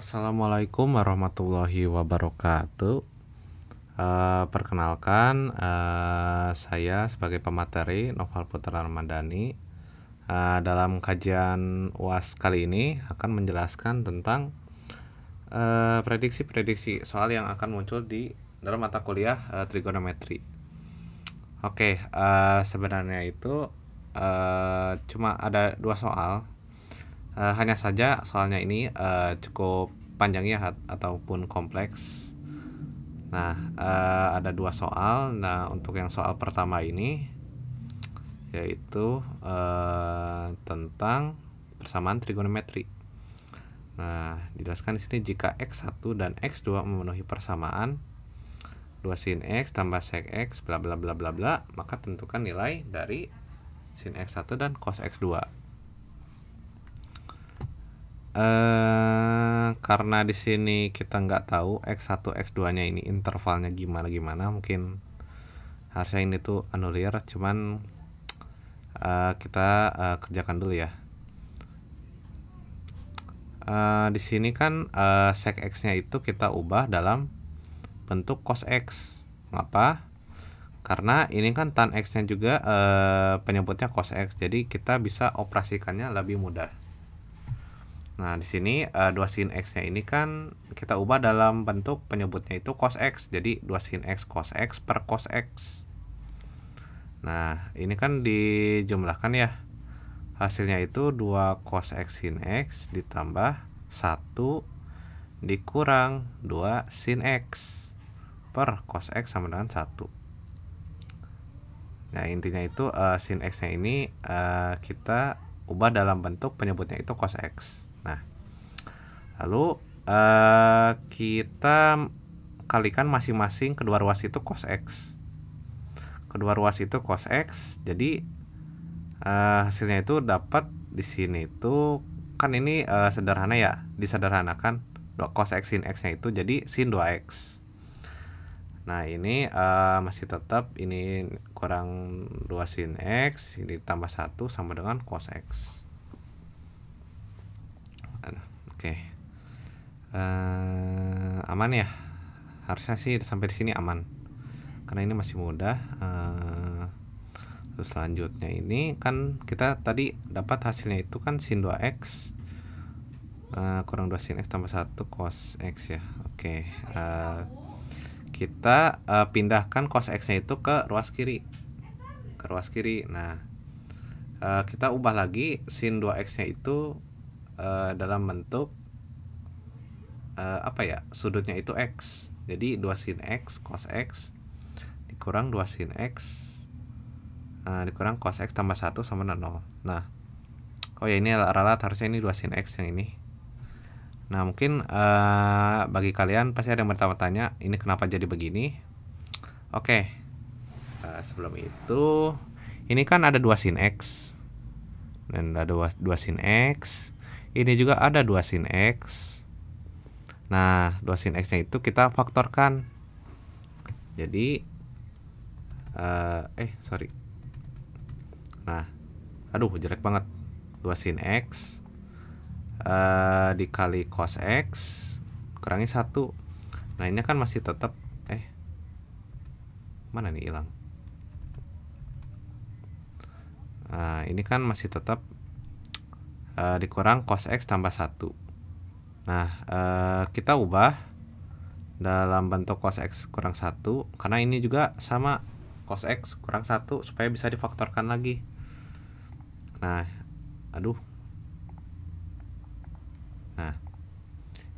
Assalamualaikum warahmatullahi wabarakatuh. Perkenalkan, saya sebagai pemateri Noval Putra Ramadhani. Dalam kajian UAS kali ini akan menjelaskan tentang prediksi-prediksi soal yang akan muncul di dalam mata kuliah trigonometri. Oke, sebenarnya itu cuma ada 2 soal. Hanya saja soalnya ini cukup panjang ya ataupun kompleks. Nah, ada 2 soal. Nah, untuk yang soal pertama ini yaitu tentang persamaan trigonometri. Nah, dijelaskan di sini jika x1 dan x2 memenuhi persamaan 2 sin x tambah sec x bla bla bla bla bla, maka tentukan nilai dari sin x1 dan cos x2. Karena di sini kita nggak tahu x1 x2 nya ini intervalnya gimana, mungkin harusnya ini tuh anulir, cuman kita kerjakan dulu ya. Di sini kan sec x-nya itu kita ubah dalam bentuk cos x. Ngapa? Karena ini kan tan x-nya juga penyebutnya cos x, jadi kita bisa operasikannya lebih mudah. Nah, di sini 2 sin x-nya ini kan kita ubah dalam bentuk penyebutnya itu cos x. Jadi 2 sin x cos x per cos x. Nah, ini kan dijumlahkan ya. Hasilnya itu 2 cos x sin x ditambah 1 dikurang 2 sin x per cos x sama dengan 1. Nah, intinya itu sin x-nya ini kita ubah dalam bentuk penyebutnya itu cos x. Nah, lalu kita kalikan masing-masing kedua ruas itu cos x. Kedua ruas itu cos x, jadi hasilnya itu dapat di sini itu kan ini sederhana ya, disederhanakan cos x sin x-nya itu jadi sin 2x. Nah, ini masih tetap ini kurang 2 sin x, ini tambah 1 sama dengan cos x. Oke. Aman ya? Harusnya sih sampai di sini aman. Karena ini masih mudah. Terus selanjutnya ini kan kita tadi dapat hasilnya itu kan sin 2x kurang 2 sin x tambah 1 cos x ya. Oke. Kita pindahkan cos x-nya itu ke ruas kiri. Nah, kita ubah lagi sin 2x-nya itu dalam bentuk sudutnya itu x. Jadi 2 sin x cos x dikurang 2 sin x dikurang cos x tambah 1 sama 0. Nah, oh ya, ini ralat harusnya ini 2 sin x yang ini. Nah, mungkin bagi kalian pasti ada yang bertanya-tanya ini kenapa jadi begini. Oke. Sebelum itu ini kan ada 2 sin x dan ada 2 sin x. Ini juga ada 2 sin x. Nah, 2 sin x-nya itu kita faktorkan. Jadi Nah, aduh jelek banget. 2 sin x dikali cos x kurangi 1. Nah, ini kan masih tetap mana nih hilang. Nah, ini kan masih tetap dikurang cos x tambah 1. Nah, kita ubah dalam bentuk cos x kurang 1 karena ini juga sama cos x kurang 1 supaya bisa difaktorkan lagi. Nah, Nah,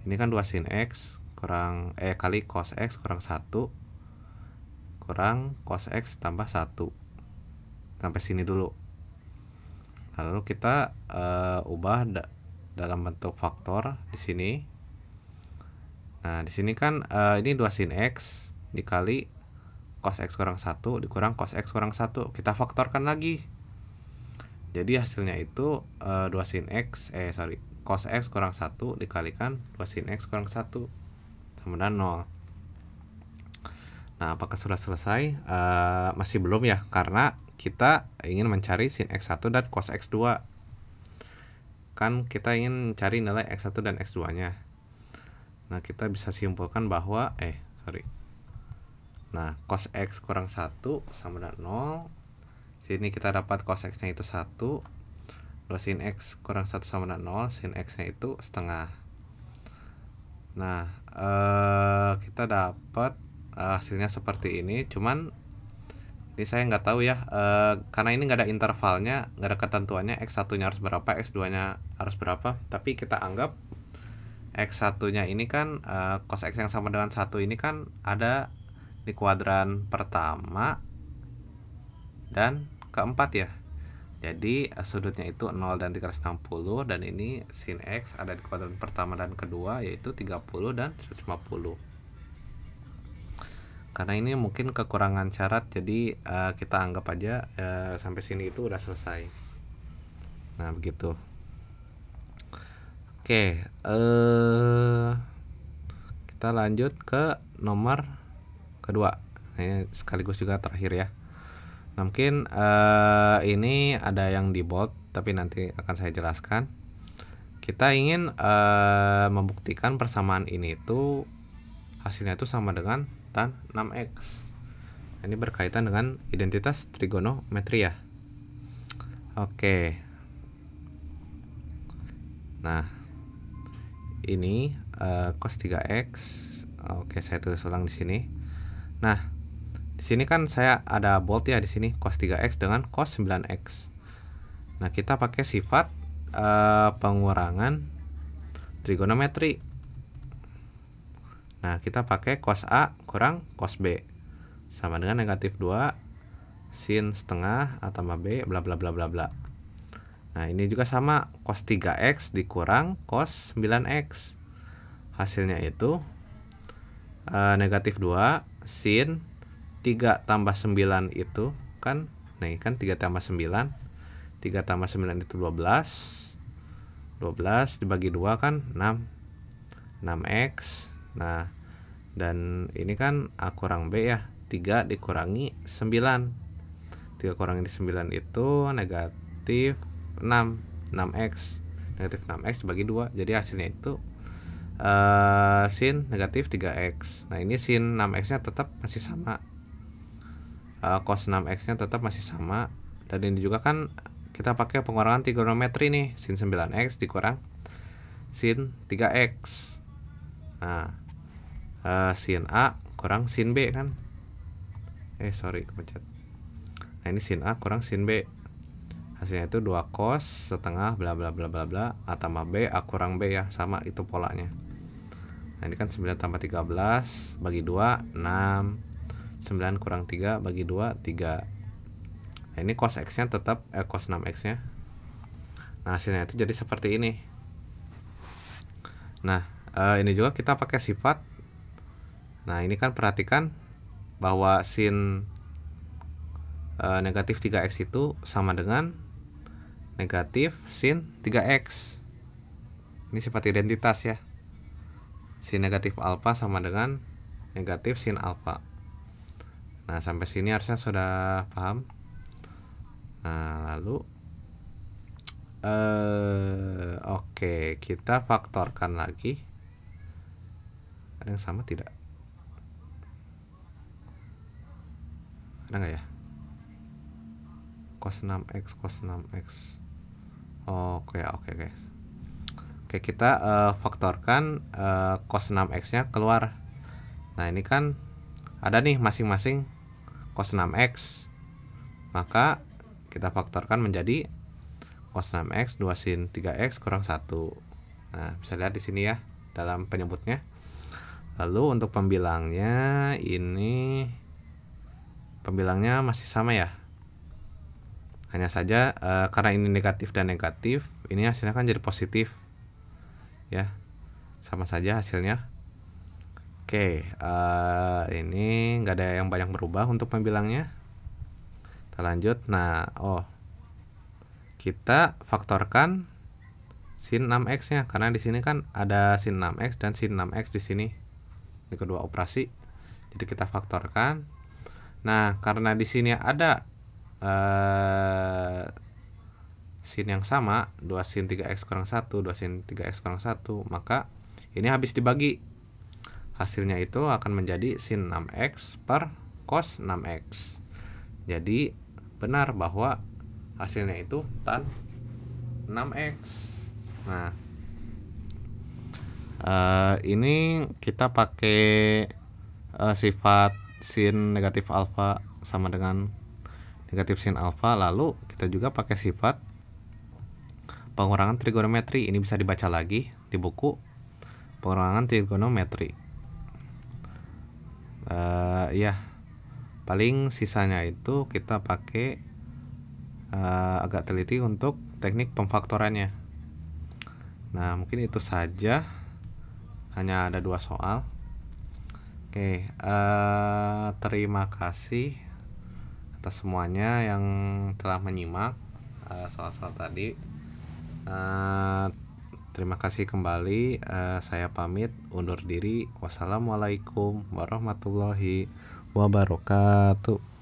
ini kan 2 sin x kurang kali cos x kurang 1 kurang cos x tambah 1. Sampai sini dulu. Lalu kita ubah dalam bentuk faktor di sini. Nah, di sini kan ini 2 sin x dikali cos x kurang 1 dikurang cos x kurang 1. Kita faktorkan lagi. Jadi hasilnya itu 2 sin x cos x kurang 1 dikalikan 2 sin x kurang 1 sama dengan 0. Nah, apakah sudah selesai? Masih belum ya, karena kita ingin mencari sin x1 dan cos x2. Kan kita ingin cari nilai x1 dan x2-nya. Nah, kita bisa simpulkan bahwa nah, cos X kurang 1 sama dengan 0. Sini kita dapat cos X-nya itu 1. Lalu sin X kurang 1 sama dengan 0, sin X-nya itu setengah. Nah, kita dapat hasilnya seperti ini. Cuman ini saya nggak tahu ya, karena ini nggak ada intervalnya, nggak ada ketentuannya X1-nya harus berapa, X2-nya harus berapa. Tapi kita anggap X1-nya ini kan cos X yang sama dengan 1 ini kan ada di kuadran pertama dan keempat ya. Jadi sudutnya itu 0 dan 360, dan ini sin X ada di kuadran pertama dan kedua yaitu 30 dan 150. Karena ini mungkin kekurangan syarat, jadi kita anggap aja sampai sini itu udah selesai. Nah, begitu. Oke, kita lanjut ke nomor kedua. Ini sekaligus juga terakhir ya. Nah, mungkin ini ada yang di bold, tapi nanti akan saya jelaskan. Kita ingin membuktikan persamaan ini itu hasilnya itu sama dengan tan 6x. Ini berkaitan dengan identitas trigonometri ya. Oke. Nah, ini cos 3x. Oke, saya tulis ulang di sini. Nah, di sini kan saya ada bold ya di sini, cos 3x dengan cos 9x. Nah, kita pakai sifat pengurangan trigonometri. Nah, kita pakai cos A kurang cos B sama dengan negatif 2 sin setengah A tambah B bla bla bla bla bla. Nah, ini juga sama, cos 3x dikurang cos 9x. Hasilnya itu negatif 2 sin 3 tambah 9 itu kan, nah ini kan 3 tambah 9, 3 tambah 9 itu 12 dibagi 2 kan 6x. Nah, dan ini kan A kurang B ya, 3 dikurangi 9, 3 kurangi 9 itu negatif 6x, negatif 6x dibagi 2, jadi hasilnya itu sin negatif 3x. Nah, ini sin 6x nya tetap masih sama, cos 6x nya tetap masih sama, dan ini juga kan kita pakai pengurangan trigonometri nih, sin 9x dikurang sin 3x. Nah, sin A kurang sin B kan, kepencet. Nah, ini sin A kurang sin B, hasilnya itu 2 cos setengah bla bla bla bla bla A tambah B, A kurang B ya, sama itu polanya. Nah, ini kan 9 tambah 13 bagi 2 6, 9 kurang 3 bagi 2 3. Nah, ini cos X nya tetap cos 6x nya. Nah, hasilnya itu jadi seperti ini. Nah, ini juga kita pakai sifat. Nah, ini kan perhatikan bahwa sin negatif 3x itu sama dengan negatif sin 3x. Ini sifat identitas ya. Sin negatif alfa sama dengan negatif sin alfa. Nah, sampai sini harusnya sudah paham. Nah, lalu oke, kita faktorkan lagi. Ada yang sama tidak? Ada nggak ya? Cos 6x, cos 6x. Oke guys. Oke, kita faktorkan cos 6x nya keluar. Nah, ini kan ada nih masing-masing cos 6x. Maka kita faktorkan menjadi cos 6x 2 sin 3x kurang 1. Nah, bisa lihat di sini ya dalam penyebutnya. Lalu untuk pembilangnya, ini pembilangnya masih sama ya. Hanya saja karena ini negatif dan negatif, ini hasilnya kan jadi positif ya, sama saja hasilnya. Oke, ini nggak ada yang banyak berubah untuk pembilangnya. Kita lanjut. Nah, kita faktorkan sin 6x nya, karena di sini kan ada sin 6x dan sin 6x di sini, di kedua operasi. Jadi kita faktorkan. Nah, karena di sini ada sin yang sama, 2 sin 3x kurang 1, 2 sin 3x kurang 1, maka ini habis dibagi. hasilnya itu akan menjadi sin 6x per cos 6x. Jadi benar bahwa hasilnya itu tan 6x. Nah, ini kita pakai sifat sin negatif alfa sama dengan negatif sin alfa, lalu kita juga pakai sifat pengurangan trigonometri. Ini bisa dibaca lagi di buku pengurangan trigonometri. Ya, paling sisanya itu kita pakai agak teliti untuk teknik pemfaktorannya. Nah, mungkin itu saja, hanya ada 2 soal. Oke, terima kasih atas semuanya yang telah menyimak soal-soal tadi. Terima kasih kembali. Saya pamit undur diri. Wassalamualaikum warahmatullahi wabarakatuh.